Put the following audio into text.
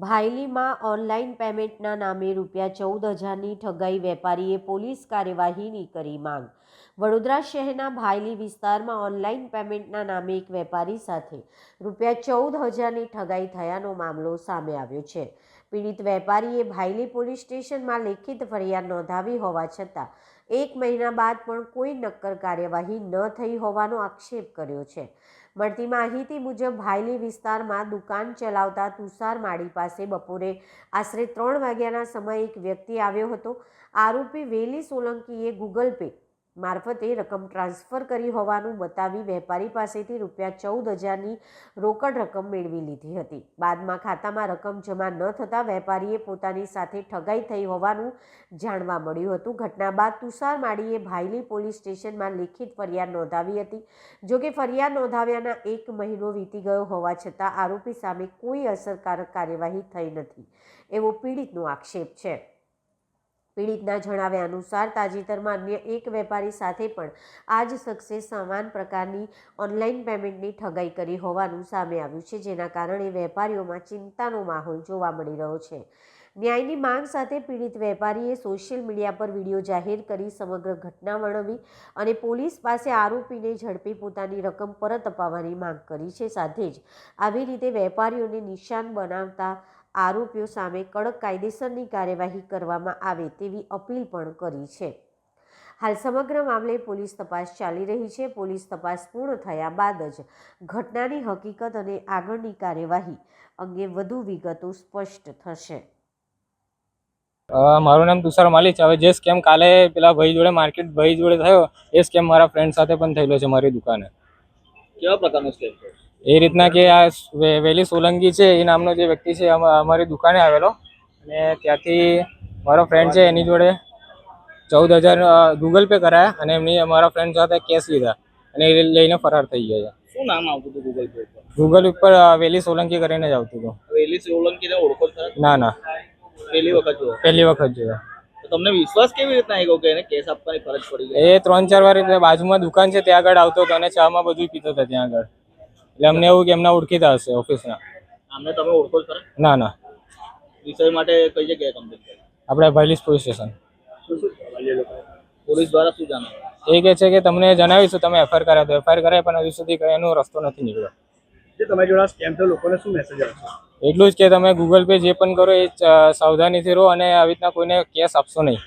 ભાયલીમાં online પેમેન્ટના નામે ₹14,000ની ઠગાઈ, વેપારીએ police કાર્યવાહીની કરી માંગ। વડોદરા શહેરના ભાયલી વિસ્તારમાં ઓનલાઈન પેમેન્ટના નામે એક વેપારી સાથે ₹14,000ની ઠગાઈ થયાનો મામલો સામે આવ્યો છે। પીડિત વેપારીએ ભાયલી પોલીસ સ્ટેશનમાં લેખિત ફરિયાદ નોંધાવી હોવા છતાં 1 મહિના બાદ પણ કોઈ નક્કર કાર્યવાહી ન થઈ હોવાનો આક્ષેપ કર્યો છે। મળતી માહિતી મુજબ ભાયલી વિસ્તારમાં દુકાન ચલાવતા તુષાર માળી પાસે બપોરે આશરે 3 વાગ્યાના સમયે એક વ્યક્તિ આવ્યો હતો। આરોપી વેલી સોલંકીએ ગૂગલ પે મારફતે રકમ ટ્રાન્સફર કરી હોવાનું બતાવી વેપારી પાસેથી ₹14,000ની રોકડ રકમ મેળવી લીધી હતી। બાદમાં ખાતામાં રકમ જમા ન થતાં વેપારીએ પોતાની સાથે ઠગાઈ થઈ હોવાનું જાણવા મળ્યું હતું। ઘટના બાદ તુષાર માળીએ ભાયલી પોલીસ સ્ટેશનમાં લેખિત ફરિયાદ નોંધાવી હતી। જોકે ફરિયાદ નોંધાવ્યાના 1 મહિનો વીતી ગયો હોવા છતાં આરોપી સામે કોઈ અસરકારક કાર્યવાહી થઈ નથી એવો પીડિતનો આક્ષેપ છે। પીડિતના જણાવ્યા અનુસાર તાજેતરમાં અન્ય એક વેપારી સાથે પણ આ જ શખ્સે સમાન પ્રકારની ઓનલાઈન પેમેન્ટની ઠગાઈ કરી હોવાનું સામે આવ્યું છે, જેના કારણે વેપારીઓમાં ચિંતાનો માહોલ જોવા મળી રહ્યો છે। ન્યાયની માંગ સાથે પીડિત વેપારીએ સોશિયલ મીડિયા પર વિડીયો જાહેર કરી સમગ્ર ઘટના વર્ણવી અને પોલીસ પાસે આરોપીને ઝડપી પોતાની રકમ પરત અપાવવાની માંગ કરી છે। સાથે જ આવી રીતે વેપારીઓને નિશાન બનાવતા આરોપીઓ સામે કડક કાયદેસરની કાર્યવાહી કરવામાં આવે તેવી અપીલ પણ કરી છે। હાલ સમગ્ર મામલે પોલીસ તપાસ ચાલી રહી છે। પોલીસ તપાસ પૂર્ણ થયા બાદ જ ઘટનાની હકીકત અને આગળની કાર્યવાહી અંગે વધુ વિગતો સ્પષ્ટ થશે। મારું નામ તુષાર માલી છે। હવે જે સ્કેમ કાલે પેલા ભાઈ જોડે માર્કેટ ભાઈ જોડે થયો એ સ્કેમ મારા ફ્રેન્ડ સાથે પણ થયેલો છે મારી દુકાને। કેવા પ્રકારનો સ્કેમ છે? એ રીતના કે આ વેલી સોલંકી છે એ નામનો જે વ્યક્તિ છે અમારી દુકાને આવેલો અને ત્યાંથી મારો ફ્રેન્ડ છે એની જોડે 14,000 ગૂગલ પે કરાયા અને એમની અમારા ફ્રેન્ડ સાથે કેશ લીધા અને એ લઈને ફરાર થઈ ગયા છે। શું નામ આવતું હતું ગૂગલ પે પર? ગૂગલ ઉપર વેલી સોલંકી કરીને જ આવતું હતું। વેલી સોલંકીને ઓળખો છો? ના ના, પહેલી વખત જોયો? પહેલી વખત જોયા। તો તમને વિશ્વાસ કેવી રીતના આવ્યો કે એને કેસ આપવાની ફરજ પડી ગઈ? એ 3-4 વાર એટલે બાજુમાં દુકાન છે ત્યાં આગળ આવતો હતો અને ચામાં બધું પીતો હતો ત્યાં આગળ, એટલે અમને એવું કે એમના ઓળખીતા હશે ઓફિસના। આમને તમે ઓળખો છો? ના ના, વિષય માટે કઈ જગ્યાએ કમ્પ્લેન કરી? આપણે ભાયલી પોલીસ સ્ટેશન। પોલીસ દ્વારા શું જાણવા? એ કહે છે કે તમને જણાવીશું, તમે એફઆઈઆર કરાવો તો એફઆઈઆર કરાય, પણ હજુ સુધી કઈ એનો રસ્તો નથી નીકળ્યો। તમારી જોડે સ્કેમ થયો, લોકોને શું મેસેજ આપશો? એટલું જ કે તમે ગૂગલ પે જે પણ કરો એ સાવધાનીથી રહો અને આવી રીતના કોઈને કેશ આપશો નહીં।